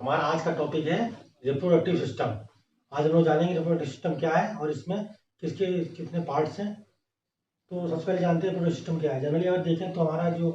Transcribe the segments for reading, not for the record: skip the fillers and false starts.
हमारा आज का टॉपिक है रिप्रोडक्टिव सिस्टम। आज हम लोग जानेंगे रिप्रोडक्टिव सिस्टम क्या है और इसमें किसके कितने पार्ट्स हैं। तो सबसे पहले जानते हैं रिप्रोडक्टिव सिस्टम क्या है। जनरली अगर देखें तो हमारा जो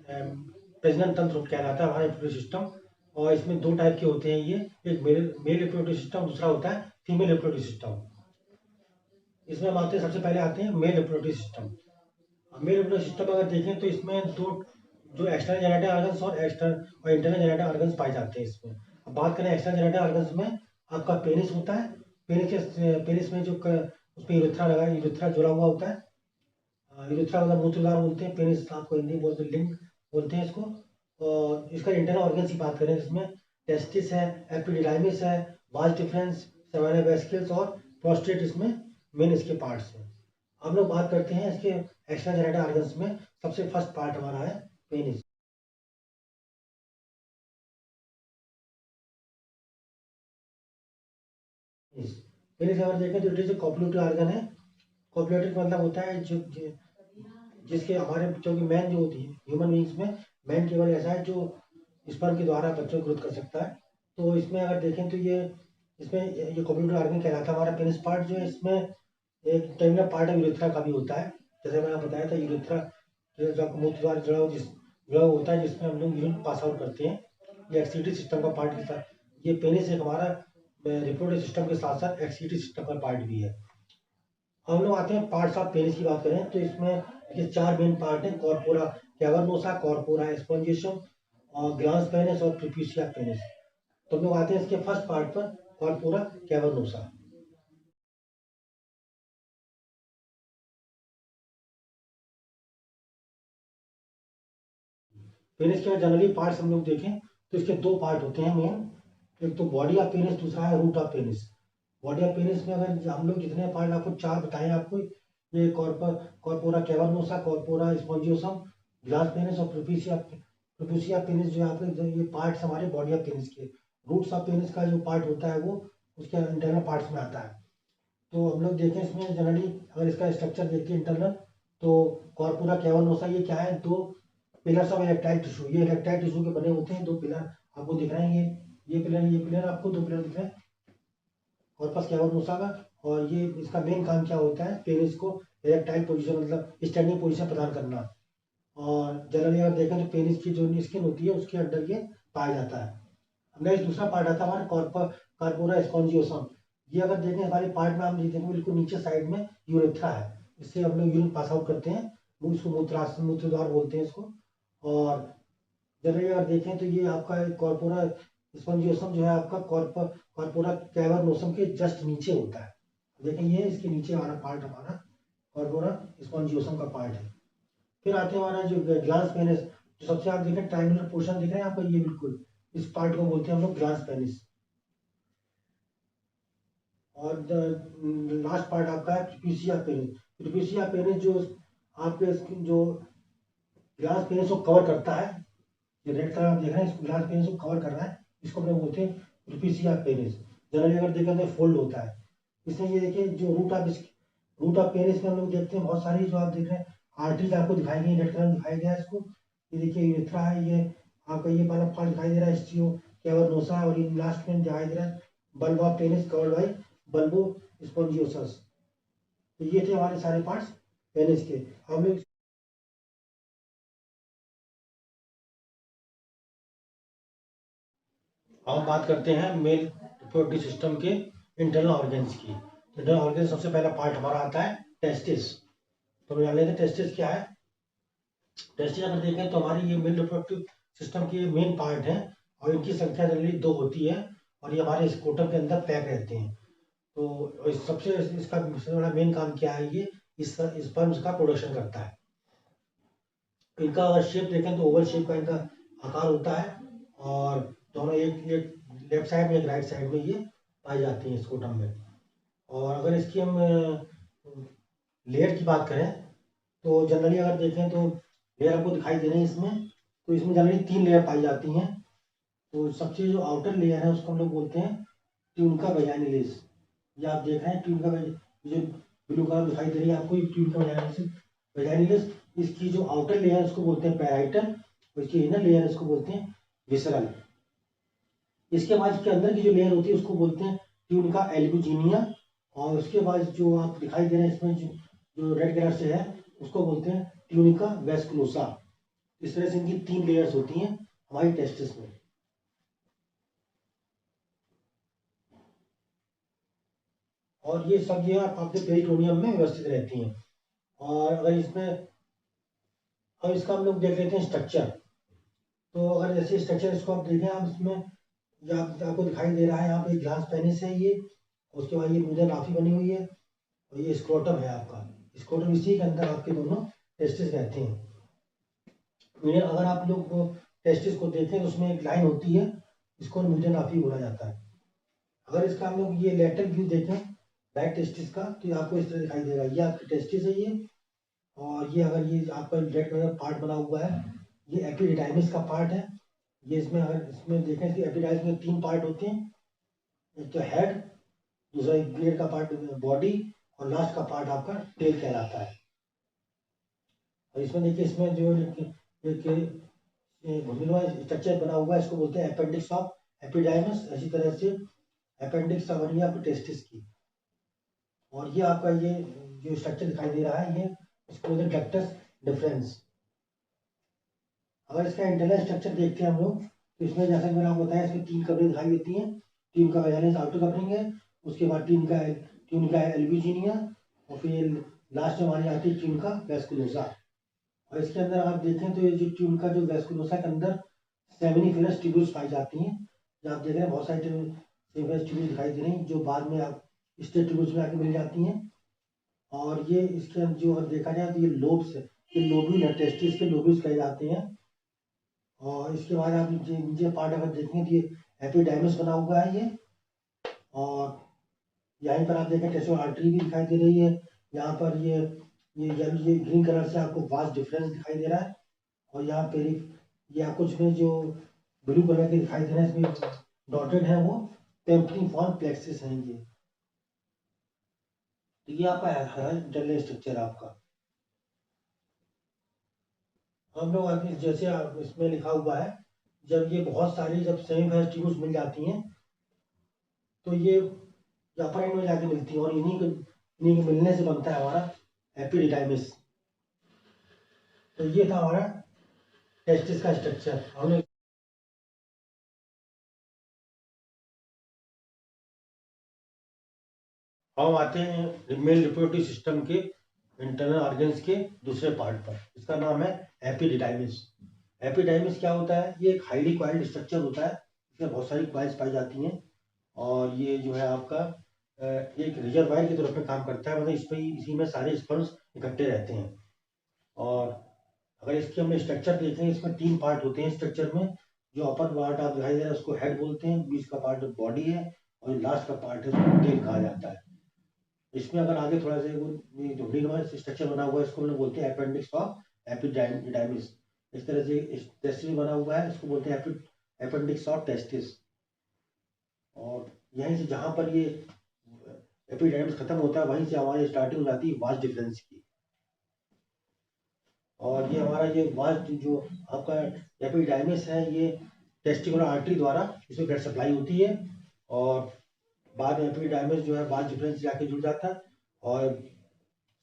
प्रजनन तंत्र कहलाता है हमारा रिप्रोडक्टिव सिस्टम, और इसमें दो टाइप के होते हैं। ये एक मेल रिप्रोडक्टिव सिस्टम, दूसरा होता है फीमेल रिप्रोडक्टिव सिस्टम। इसमें हम आते हैं, सबसे पहले आते हैं male reproductive system. Male reproductive system अगर देखें तो इसमें दो जो एक्सटर्नल जेनेटिक ऑर्गन्स और इंटरनल जेनेटिक ऑर्गन्स पाए जाते हैं इसमें। अब बात करें एक्सटर्नल जेनेटिक ऑर्गन्स में, आपका पेनिस होता है। पेनिस में जो उसमें यूरेथ्रा लगा, यूरेथ्रा जुड़ा हुआ होता है। यूरेथ्रा मतलब मूत्रद्वार बोलते हैं, पेनिस आपको हिंदी बोलते हैं, लिंग बोलते हैं इसको। और इसका इंटरनल ऑर्गन्स की बात करें, जिसमें टेस्टिस है, एपिडिडाइमिस है, वाज डिफरेंस, सेवाना वेसिकल्स और प्रोस्टेट इसमें मेन इसके पार्ट्स हैं। हम लोग बात करते हैं इसके एक्स्ट्रा जेनेटिक ऑर्गन्स में। सबसे फर्स्ट पार्ट हमारा है पेनिस। पेनिस अगर देखें तो इट इज कॉपुलेटरी ऑर्गन है। कॉपुलेटरी मतलब होता है जिसके हमारे बच्चों की मैन जो होती है ह्यूमन बींग्स में, मैन केवल ऐसा है जो स्पर्म के द्वारा बच्चों को ग्रोथ कर सकता है। तो इसमें अगर देखें तो ये इसमें ये कॉपुलेटरी ऑर्गन कहलाता है हमारा पेनिस पार्ट। जो है इसमें एक टर्मिनल पार्ट ऑफ यूरेथ्रा का भी होता है। जैसे मैंने बताया था, यूरेथ्रा जो मूत्र द्वार जुड़ा होता है, जिसमें हम लोग यूरिन पास आउट करते हैं। ये एक्सक्रीटरी सिस्टम का पार्ट होता है। ये पेनिस एक हमारा रिप्रोडक्टिव सिस्टम के साथ साथ एक्सक्रीटरी सिस्टम का पार्ट भी है। हम लोग आते हैं पार्ट्स ऑफ पेनिस की बात करें तो इसमें ये चार मेन पार्ट हैं: कॉर्पोरा कैवर्नोसा, कॉर्पोरा स्पॉन्जियम और ग्लांस पेनिस और प्रीप्यूसिया पेनिस। तो हम लोग आते हैं इसके फर्स्ट पार्ट पर, कॉर्पोरा कैवर्नोसा। पेनिस के जनरली पार्ट्स हम लोग देखें तो इसके दो पार्ट होते हैं मेन। एक तो बॉडी ऑफ पेनिस, दूसरा है root of penis. Body of penis में अगर हम लोग जितने पार्ट आपको चार बताएं आपको, ये corpora cavernosa, corpora spongiosum, glass penis और प्रोपिशिया पेनिस, जो यहाँ पे ये पार्ट्स हमारे बॉडी ऑफ पेनिस के। रूट्स ऑफ पेनिस का जो पार्ट होता है वो उसके इंटरनल पार्ट्स में आता है। तो हम लोग देखें इसमें जनरली अगर इसका स्ट्रक्चर देखते हैं इंटरनल, तो कॉर्पोरा कैवर्नोसा ये क्या है, दो पिलर्स ऑफ इरेक्टाइल टिश्यू। ये इरेक्टाइल टिश्यू के बने होते हैं दो पिलर आपको दिख रहे हैं। ये पिलर आपको दो पिलर दिख रहे हैं कॉर्पस कैवर्नोसा का। और ये इसका मेन काम क्या होता है, पेनिस को इरेक्टाइल पोजीशन मतलब स्टैंडिंग पोजीशन प्रदान करना। और जनरली अगर देखें तो पेनिस की जो स्किन होती है उसके अंदर ये पाया जाता है। नेक्स्ट दूसरा पार्ट आता है हमारा कॉर्पोरा स्पॉन्जियोसम। ये अगर देखें हमारे पार्ट में, हम देखेंगे बिल्कुल नीचे साइड में यूरेथ्रा है। इससे हम लोग यूरिन पास आउट करते हैं, वो इसको मूत्र द्वार बोलते हैं इसको। और जनरली अगर देखें तो ये आपका कॉर्पोरा स्पॉन्जियोसम जो है आपका कॉर्पोरा कैवर्नोसम के जस्ट नीचे होता है। देखें ये इसके नीचे वाला पार्ट हमारा कॉर्पोरा स्पॉन्जियोसम का पार्ट है। फिर आते हैं हमारा जो ग्लांस पेनिस, जो सबसे आप देखें ट्रायंगुलर पोर्शन दिख रहे हैं आपको, ये बिल्कुल इस पार्ट को बोलते हैं हम लोग ग्लांस पेनिस। और लास्ट पार्ट आपका है ट्रिपिशिया पेनिस। ट्रिपिशिया पेनिस जो आपके जो ग्लास पेनिस को कवर करता है, ये रेड कलर आप देख रहे हैं, इसको ग्लास पेनिस को कवर कर रहा है, इसको हम लोग बोलते हैं ट्रिपिशिया पेनिस। जनरली अगर देखें तो फोल्ड होता है। इसमें ये देखिए जो रूट ऑफ पेनिस में हम लोग देखते हैं बहुत सारी जो आप देख रहे हैं आर्टरीज आपको दिखाई गई, रेड कलर दिखाई गया है इसको। ये देखिए यूरेथ्रा है, ये आपका ये वाला पार्ट दिखाई दे रहा है स्टियो कैवर्नोसा, और ये लास्ट में दिखाई दे रहा है bulb of penis covered by bulbospongiosus. तो ये थे हमारे सारे पार्ट्स पेनिस के। हम लोग हम बात करते हैं मेल रिप्रोडक्टिव सिस्टम के इंटरनल ऑर्गन्स की। इंटरनल ऑर्गन सबसे पहला पार्ट हमारा आता है टेस्टिस। तो हम जान लेते हैं टेस्टिस क्या है। टेस्टिस अगर देखें तो हमारी ये मेल रिप्रोडक्टिव सिस्टम के मेन पार्ट हैं, और इनकी संख्या जनरली दो होती है, और ये हमारे स्कोटम के अंदर पैक रहते हैं। तो सबसे इसका सबसे बड़ा मेन काम क्या है, ये इस स्पर्म्स का प्रोडक्शन करता है। इनका अगर शेप देखें तो ओवल शेप का इनका आकार होता है, और दोनों एक एक लेफ्ट साइड में एक राइट साइड में ये पाई जाती हैं स्कोटम में। और अगर इसकी हम लेयर की बात करें तो जनरली अगर देखें तो लेयर आपको दिखाई दे रही है इसमें। तो इसमें जनरली तीन लेयर पाई जाती हैं। तो सबसे जो आउटर लेयर है उसको हम लोग बोलते हैं ट्यूनिका वैजाइनलिस। ये आप देख रहे हैं ट्यूनिका, जो ब्लू कलर दिखाई दे रही है आपको, ट्यूनिका वैजाइनलिस। इसकी जो आउटर लेयर है उसको बोलते हैं पैराइटल, और इसकी इनर लेयर इसको बोलते हैं विसरल। इसके बाद इसके अंदर की जो लेयर होती है उसको बोलते हैं ट्यूनिका एल्ब्यूजिनिया। और उसके बाद जो आप दिखाई दे रहे हैं इसमें जो रेड कलर से है उसको बोलते हैं ट्यूनिका वेस्कुलोसा। इस तरह से इनकी 3 लेयर्स होती हैं हमारी टेस्टिस में। और ये सब जो है आपके पेरिटोनियम में व्यवस्थित रहती हैं। और अगर इसमें अब इसका हम लोग देख लेते हैं स्ट्रक्चर। तो अगर जैसे स्ट्रक्चर इसको आप देखें, आप इसमें आपको दिखाई दे रहा है यहाँ पे ग्लास पेनिस है ये, उसके बाद ये मीडियन राफी बनी हुई है और ये स्क्रोटम है आपका। स्क्रोटम इसी के अंदर आपके दोनों टेस्टिस रहते हैं। मीडियन अगर आप लोग टेस्टिस को देखें तो उसमें एक लाइन होती है, इसको मीडियन राफी बोला जाता है। अगर इसका हम लोग ये लेटरल व्यू देखें राइट टेस्टिस का, तो ये आपको इस तरह दिखाई देगा। ये आपकी टेस्टिस है ये, और ये अगर ये आपका रेड कलर पार्ट बना हुआ है ये एपिडिडाइमिस का पार्ट है। ये इसमें अगर इसमें देखें कि एपिडाइमिस में 3 पार्ट होते हैं, एक तो हेड, दूसरा एक बियर्ड का पार्ट बॉडी, और लास्ट का पार्ट आपका टेल कहलाता है। और इसमें देखिए इसमें जो एक घुंडलवा स्ट्रक्चर बना हुआ है इसको बोलते हैं अपेंडिक्स ऑफ एपिडाइमिस। इसी तरह से अपेंडिक्स ऑफ बनी है आपकी टेस्टिस की। और ये आपका ये जो स्ट्रक्चर दिखाई दे रहा है ये इसको बोलते हैं डक्टस डिफरेंस। अगर इसका इंटरनल स्ट्रक्चर देखते हैं हम लोग, तो इसमें जैसा कि मैंने आपको बताया इसमें 3 कवरेज दिखाई देती हैं। टीम का वैलेंस आउटर कवरिंग है, उसके बाद टीम का एल्ब्यूजिनिया, और फिर लास्ट में हमारी आती है टीम का वेस्कुलोसा। और इसके अंदर आप देखें तो ये जो टीम का जो वेस्कुलोसा के अंदर सेमिनिफेरस ट्यूब्यूल्स पाई जाती हैं। जो आप देख रहे हैं बहुत सारी सेमिनिफेरस ट्यूब्यूल्स दिखाई दे रही हैं जो बाद में आप स्टेट ट्यूब्यूल्स में आके मिल जाती हैं। और ये इसके जो देखा जाए तो ये लोब्स है, ये लोब्यूल है, टेस्टिस के लोब्यूल्स कहे जाते हैं। और इसके बाद आप नीचे पार्ट अगर देखेंगे तो ये एपिडाइमिस बना हुआ है ये। और यहीं पर आप देखें टेस्टोल आर्टरी भी दिखाई दे रही है। यहाँ पर ये ग्रीन कलर से आपको वास्ट डिफरेंस दिखाई दे रहा है। और यहाँ पे ये आपको जिसमें जो ब्लू कलर के दिखाई दे रहे हैं इसमें डॉटेड है वो पेम्पनीफॉर्म प्लेक्सिस है ये। तो ये आपका है इंटरनल स्ट्रक्चर आपका। हम लोग अभी जैसे इसमें लिखा हुआ है, जब ये बहुत सारी जब सेमी फेस्टिवल्स मिल जाती हैं तो ये अपर एंड में जाके मिलती है, और इन्हीं के मिलने से बनता है हमारा एपिडिडाइमिस। तो ये था हमारा टेस्टिस का स्ट्रक्चर। हमने हम आते हैं मेल रिप्रोडक्टिव सिस्टम के इंटरनल ऑर्गन्स के दूसरे पार्ट पर। इसका नाम है एपिडिडाइमिस। एपिडाइमिस क्या होता है? ये एक हाईली क्वाइल्ड स्ट्रक्चर होता है, इसमें बहुत सारी क्वाइल्स पाई जाती हैं। और ये जो है आपका एक रिजर्वायर की तरफ में काम करता है, मतलब इसी में सारे स्पर्म्स इकट्ठे रहते हैं। और अगर इसके हम स्ट्रक्चर देखें, इसमें 3 पार्ट होते हैं स्ट्रक्चर में। जो अपर पार्ट आप दिखाई दे रहा है उसको हेड बोलते हैं, बीच का पार्ट बॉडी है, और लास्ट का पार्ट है उसको टेल कहा जाता है। इसमें अगर आगे थोड़ा सा वो जो नुमा स्ट्रक्चर बना हुआ है इसको हम लोग बोलते हैं अपेंडिक्स ऑफ एपिडाइमिस। इस तरह से टेस्टिस बना हुआ है इसको बोलते हैं अपेंडिक्स ऑफ टेस्टिस। और यहीं से जहाँ पर ये एपिडाइमिस खत्म होता है वहीं से हमारी स्टार्टिंग हो जाती है वास्ट डिफरेंस की। और ये हमारा ये वास्ट जो आपका एपिडाइमिस है ये टेस्टिकुलर आर्टरी द्वारा इसमें ब्लड सप्लाई होती है। और बाद में एपिडाइमिस जो है वास्ट डिफरेंस जाके जुड़ जाता है। और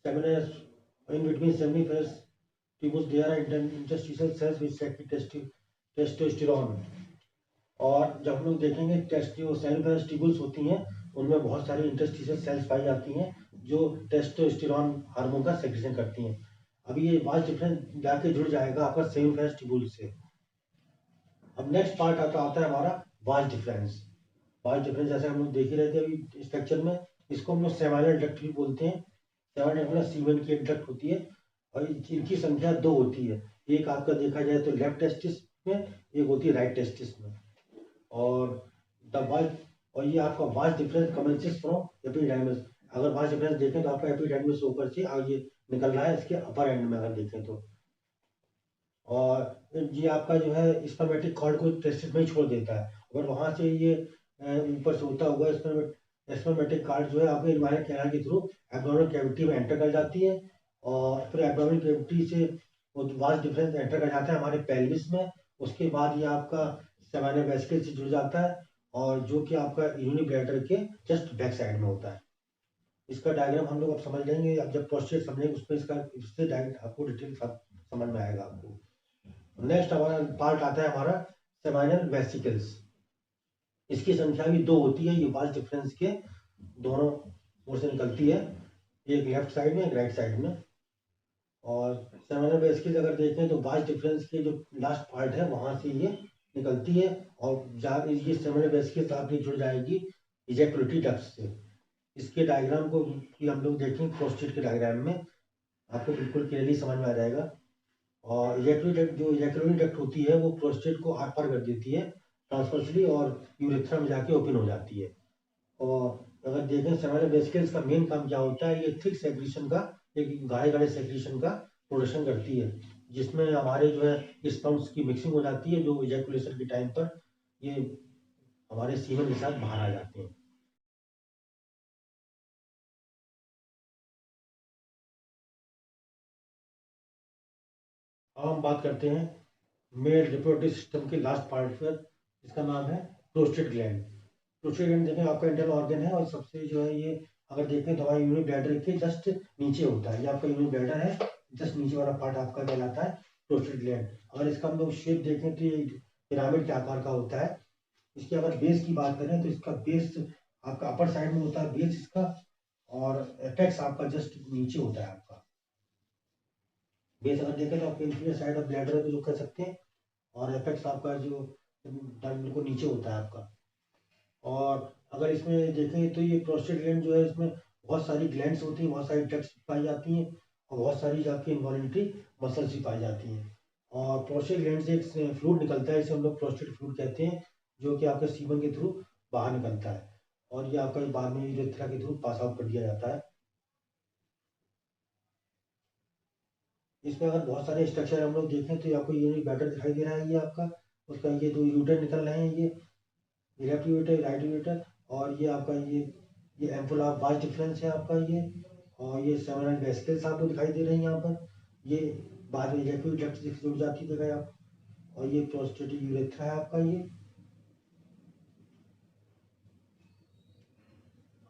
Seminis in between seminiferous tubules there are interstitial cells which secrete testosterone। और जब हम लोग देखेंगे जो सेमिनिफेरस ट्यूबुल्स होती हैं उनमें बहुत सारी इंटरस्टिशियल सेल्स पाई जाती हैं जो टेस्टोस्टेरोन हार्मोन का सेक्रेशन करती हैं। अभी ये वास्ट डिफरेंस जाके जुड़ जाएगा आपका सेमिनिफेरस ट्यूबुल से। अब नेक्स्ट पार्ट आता है हमारा वास्ट डिफरेंस। वास्ट डिफरेंस जैसे हम लोग देख ही रहे थे अभी स्ट्रक्चर में, इसको हम लोग सेमाइनल डक्ट भी बोलते हैं। सेमाइनल मतलब सीमेन की एक डक्ट होती है और इनकी संख्या 2 होती है। एक आपका देखा जाए तो लेफ्ट टेस्टिस में, एक होती है राइट टेस्टिस में। और द वास्ट और ये आपका vast difference commences from epididymis. अगर वास्ट डिफरेंस देखें तो आपका एपिडाइमिस ऊपर से ये निकल रहा है इसके अपर एंड में अगर देखें तो। और ये आपका जो है स्पर्मेटिक कॉर्ड को टेस्टिस में ही छोड़ देता है। अगर वहां से ये ऊपर से होता हुआ स्पर्मेटिक कॉर्ड जो है आपके इन्वायरमेंट कैनाल के थ्रू एब्डोमिनल कैविटी में एंटर कर जाती है। और फिर एब्डोमिनल कैविटी से वो वास्ट डिफरेंस एंटर कर जाता है हमारे पेल्विस में। उसके बाद ये आपका सेमाइनल वेसिकल से जुड़ जाता है और जो कि आपका यूनि ब्लैडर के जस्ट बैक साइड में होता है। इसका डायग्राम हम लोग अब समझ लेंगे, अब जब प्रोस्टेट समझेंगे उसमें इससे डायरेक्ट आपको डिटेल समझ में आएगा आपको। नेक्स्ट हमारा पार्ट आता है हमारा सेमाइनल वेसिकल्स। इसकी संख्या भी 2 होती है, ये वास डिफरेंस के दोनों ओर से निकलती है, एक लेफ्ट साइड में एक राइट साइड में। और सेमाइनल वेसिकल्स अगर देखें तो वास डिफरेंस के जो लास्ट पार्ट है वहां से ये निकलती है, और जहाँ ये सेमाइनल वेसिकल्स आपकी जुड़ जाएगी इजैकुलेटरी डक्ट से। इसके डायग्राम को भी हम लोग देखें प्रोस्टेट के डायग्राम में, आपको बिल्कुल क्लियरली समझ में आ जाएगा। और इजैकुलेटरी डक्ट, जो इजैकुलेटरी डक्ट होती है वो प्रोस्टेट को आर पार कर देती है ट्रांसवर्सली, और यूरेथ्रा में जाके ओपन हो जाती है। और अगर देखें सेमाइनल वेसिकल्स का मेन काम क्या होता है, ये थिक सेक्रीशन का, एक गाढ़े गाढ़े सेक्रीशन का प्रोडक्शन करती है, जिसमें हमारे जो है स्पर्म्स की मिक्सिंग हो जाती है, जो इजैकुलेशन के टाइम पर ये हमारे सीमन के साथ बाहर आ जाते हैं। अब हम बात करते हैं मेल रिप्रोडक्टिव सिस्टम के लास्ट पार्ट पर, इसका नाम है प्रोस्टेट ग्लैंड। प्रोस्टेट ग्लैंड देखें आपका इंटरनल ऑर्गन है, और सबसे जो है ये अगर देखें तो हमारा यूनि ब्लैडर के जस्ट नीचे होता है, ये आपका यूनि ब्लैडर है, जस्ट नीचे वाला पार्ट आपका कहलाता है प्रोस्टेट ग्लैंड। अगर इसका हम लोग शेप देखें तो ये पिरामिड के आकार का होता है। इसके अगर बेस की बात करें तो इसका बेस आपका अपर साइड में होता है बेस इसका, और एपेक्स आपका जस्ट नीचे होता है आपका। बेस अगर देखें तो आपका इंफीरियर साइड ऑफ ब्लैडर भी लोग कह सकते हैं, और एपेक्स आपका जो बिल्कुल नीचे होता है आपका। और अगर इसमें देखें तो ये प्रोस्टेट ग्लैंड जो है, इसमें बहुत सारी ग्लैंड्स होती हैं, बहुत सारी डक्ट्स पाई जाती हैं, और बहुत सारी आपकी इन्वॉल्यूंटरी मसल्स भी पाई जाती हैं। और प्रोस्टेट ग्लैंड से एक फ्लूइड निकलता है, इसे हम लोग प्रोस्टेट फ्लूइड कहते हैं, जो कि आपके सीमन के थ्रू बाहर निकलता है, और ये आपका बाद में यूरेथ्रा के थ्रू पास आउट कर दिया जाता है। इसमें अगर बहुत सारे स्ट्रक्चर हम लोग देखें तो आपको यूनिक बैटर दिखाई दे रहा है, ये आपका उसका ये 2 यूटर निकल रहे हैं, ये लेफ्ट यूटर राइट यूटर, और ये आपका ये एम्पुल ऑफ वास्ट डिफरेंस है आपका ये, और ये सेमिनल वेसिकल्स आपको दिखाई दे रही हैं यहाँ पर, ये बाद में इजैक्यूलेटरी डक्ट से जुड़ जाती है आप, और ये प्रोस्टेटिक यूरेथ्रा है आपका। ये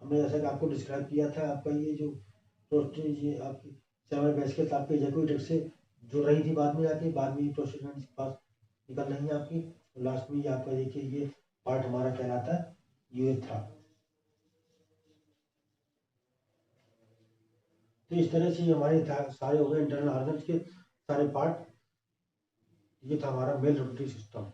हमने जैसा कि आपको डिस्क्राइब किया था, आपका ये जो प्रोस्टेट, ये आपकी सेमिनल वेसिकल्स आपके इजैक्यूलेटरी डक्ट से जुड़ रही थी, बाद में जाके बाद में ये प्रोस्टेट ग्लैंड के पास निकल रही है आपकी, लास्ट में ये आपका देखिए ये पार्ट हमारा कहलाता है यूरेथ्रा। तो इस तरह से हमारे सारे हो गए इंटरनल ऑर्गन्स के सारे पार्ट। ये था हमारा मेल रिप्रोडक्टिव सिस्टम।